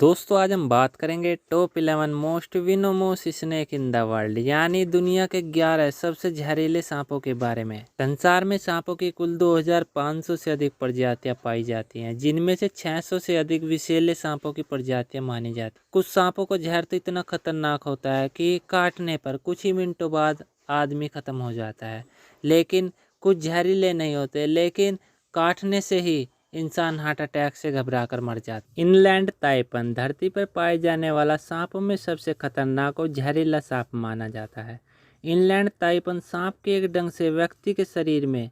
दोस्तों आज हम बात करेंगे top 11 most venomous snake in the world यानी दुनिया के 11 सबसे जहरीले सांपों के बारे में। संसार में सांपों की कुल 2500 से अधिक प्रजातियां पाई जाती हैं, जिनमें से 600 से अधिक विषैले सांपों की प्रजातियां मानी जाती हैं। कुछ सांपों का जहर तो इतना खतरनाक होता है कि काटने पर कुछ ही मिनटों बाद आदमी खत्म हो जाता है, लेकिन कुछ जहरीले नहीं होते, लेकिन काटने से ही इंसान हार्ट अटैक से घबराकर मर जाता। इनलैंड ताइपन धरती पर पाए जाने वाला सांपों में सबसे खतरनाक और जहरीला सांप माना जाता है। इनलैंड ताइपन सांप के एक डंक से व्यक्ति के शरीर में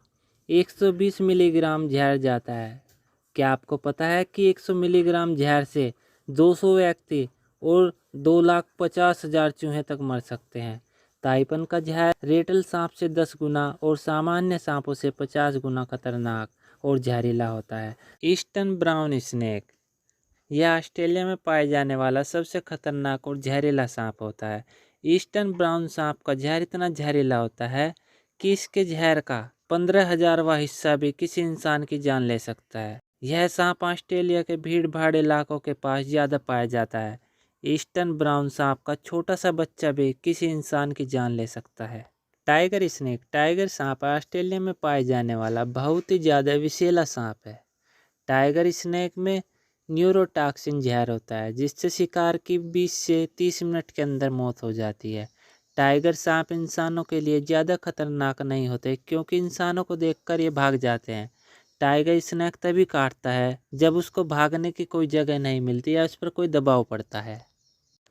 120 मिलीग्राम जहर जाता है। क्या आपको पता है कि 100 मिलीग्राम जहर से 200 व्यक्ति और 2,50,000 चूहे तक मर सकते हैं। ताइपन का जहर रेटल सांप से 10 गुना और सामान्य सांपों से 50 गुना खतरनाक और जहरीला होता है। ईस्टर्न ब्राउन स्नेक यह ऑस्ट्रेलिया में पाए जाने वाला सबसे खतरनाक और जहरीला सांप होता है। ईस्टर्न ब्राउन सांप का जहर इतना जहरीला होता है कि इसके जहर का 15,000वां हिस्सा भी किसी इंसान की जान ले सकता है। यह सांप ऑस्ट्रेलिया के भीड़ भाड़ इलाकों के पास ज़्यादा पाया जाता है। ईस्टर्न ब्राउन सांप का छोटा सा बच्चा भी किसी इंसान की जान ले सकता है। टाइगर स्नेक टाइगर सांप ऑस्ट्रेलिया में पाए जाने वाला बहुत ही ज़्यादा विषैला सांप है। टाइगर स्नेक में न्यूरोटॉक्सिन जहर होता है, जिससे शिकार की 20 से 30 मिनट के अंदर मौत हो जाती है। टाइगर सांप इंसानों के लिए ज़्यादा खतरनाक नहीं होते, क्योंकि इंसानों को देखकर ये भाग जाते हैं। टाइगर स्नेक तभी काटता है जब उसको भागने की कोई जगह नहीं मिलती या उस पर कोई दबाव पड़ता है।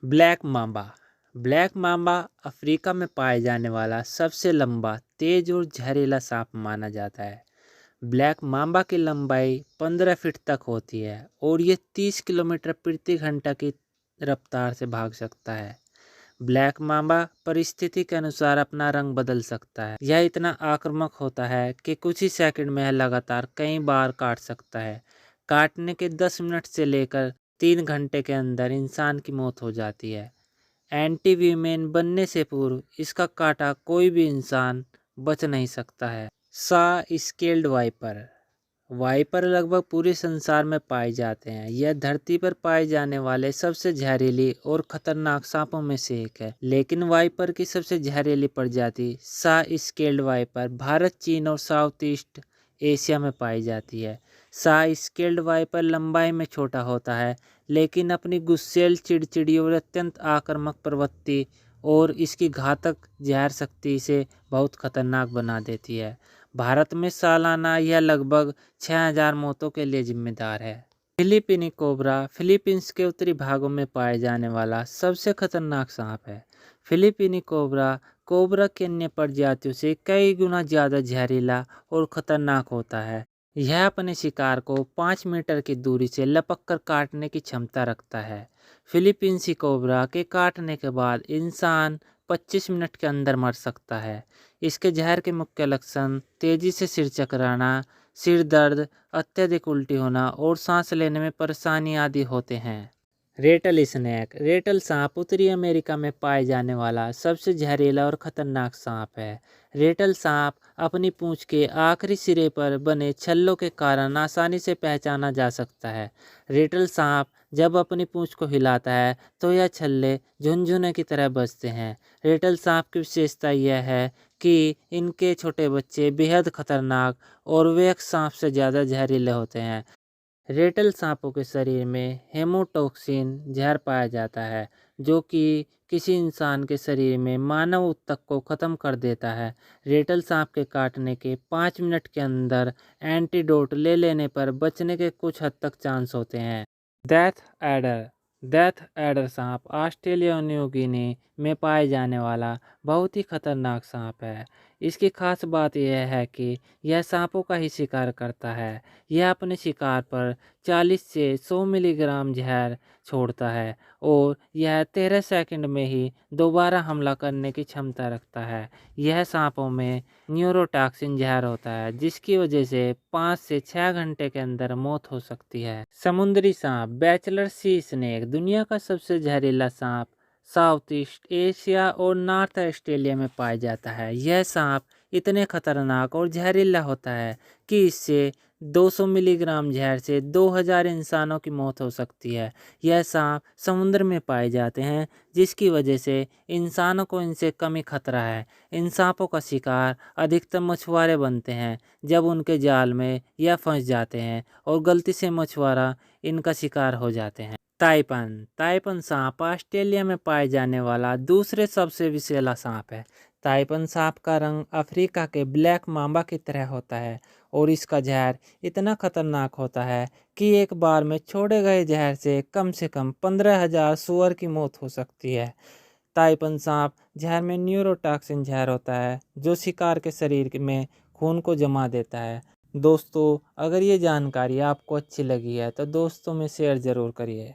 Black Mamba black Mamba Africa में पाए जाने वाला सबसे लंबा, तेज और जहरीला सांप माना जाता है। ब्लैक मांबा की लंबाई 15 फीट तक होती है और ये 30 किलोमीटर प्रति घंटा की रफ्तार से भाग सकता है। ब्लैक मांबा परिस्थिति के अनुसार अपना रंग बदल सकता है। यह इतना आक्रामक होता है कि कुछ ही सेकंड में यह लगातार कई बार काट सकता है। काटने के 10 मिनट से लेकर 3 घंटे के अंदर इंसान की मौत हो जाती है। एंटीवीमेन बनने से पूर्व इसका काटा कोई भी इंसान बच नहीं सकता है। सा स्केल्ड वाइपर वाइपर लगभग पूरे संसार में पाए जाते हैं। यह धरती पर पाए जाने वाले सबसे जहरीली और खतरनाक सांपों में से एक है, लेकिन वाइपर की सबसे जहरीली प्रजाति सा स्केल्ड वाइपर भारत, चीन और साउथ ईस्ट एशिया में पाई जाती है। सा स्केल्ड वाइपर लंबाई में छोटा होता है, लेकिन अपनी गुस्सैल, चिड़चिड़ी और अत्यंत आक्रामक प्रवृत्ति और इसकी घातक जहर शक्ति से बहुत खतरनाक बना देती है। भारत में सालाना यह लगभग 6,000 मौतों के लिए जिम्मेदार है। फिलीपीनी कोबरा फिलीपींस के उत्तरी भागों में पाए जाने वाला सबसे खतरनाक सांप है। फिलीपीनी कोबरा कोबरा की अन्य प्रजातियों से कई गुना ज़्यादा जहरीला और खतरनाक होता है। यह अपने शिकार को 5 मीटर की दूरी से लपक कर काटने की क्षमता रखता है। फिलीपींसी कोबरा के काटने के बाद इंसान 25 मिनट के अंदर मर सकता है। इसके जहर के मुख्य लक्षण तेजी से सिर चकराना, सिर दर्द, अत्यधिक उल्टी होना और सांस लेने में परेशानी आदि होते हैं। रेटल स्नेक रेटल सांप उत्तरी अमेरिका में पाए जाने वाला सबसे जहरीला और खतरनाक सांप है। रेटल सांप अपनी पूंछ के आखिरी सिरे पर बने छल्लों के कारण आसानी से पहचाना जा सकता है। रेटल सांप जब अपनी पूंछ को हिलाता है तो यह छल्ले झुनझुने की तरह बजते हैं। रेटल सांप की विशेषता यह है कि इनके छोटे बच्चे बेहद खतरनाक और वे एक सांप से ज़्यादा जहरीले होते हैं। रेटल सांपों के शरीर में हेमोटॉक्सिन जहर पाया जाता है, जो कि किसी इंसान के शरीर में मानव ऊतक को ख़त्म कर देता है। रेटल सांप के काटने के 5 मिनट के अंदर एंटीडोट ले लेने पर बचने के कुछ हद तक चांस होते हैं। डेथ एडर डेथ एडर सांप ऑस्ट्रेलिया और न्यू गिनी में पाए जाने वाला बहुत ही खतरनाक सांप है। इसकी खास बात यह है कि यह सांपों का ही शिकार करता है। यह अपने शिकार पर 40 से 100 मिलीग्राम जहर छोड़ता है और यह 13 सेकंड में ही दोबारा हमला करने की क्षमता रखता है। यह सांपों में न्यूरोटॉक्सिन जहर होता है, जिसकी वजह से 5 से 6 घंटे के अंदर मौत हो सकती है। समुद्री सांप बैचलर सी स्नेक दुनिया का सबसे जहरीला सांप साउथ ईस्ट एशिया और नॉर्थ ऑस्ट्रेलिया में पाया जाता है। यह सांप इतने खतरनाक और जहरीला होता है कि इससे 200 मिलीग्राम जहर से 2000 इंसानों की मौत हो सकती है। यह सांप समुद्र में पाए जाते हैं, जिसकी वजह से इंसानों को इनसे कम ही खतरा है। इन सांपों का शिकार अधिकतर मछुआरे बनते हैं जब उनके जाल में यह फंस जाते हैं और गलती से मछुआरा इनका शिकार हो जाते हैं। ताइपन ताइपन सांप ऑस्ट्रेलिया में पाए जाने वाला दूसरे सबसे विषैला सांप है। ताइपन सांप का रंग अफ्रीका के ब्लैक मांबा की तरह होता है और इसका जहर इतना खतरनाक होता है कि एक बार में छोड़े गए जहर से कम 15,000 सुअर की मौत हो सकती है। ताइपन सांप जहर में न्यूरोटॉक्सिन जहर होता है जो शिकार के शरीर में खून को जमा देता है। दोस्तों, अगर ये जानकारी आपको अच्छी लगी है तो दोस्तों में शेयर ज़रूर करिए।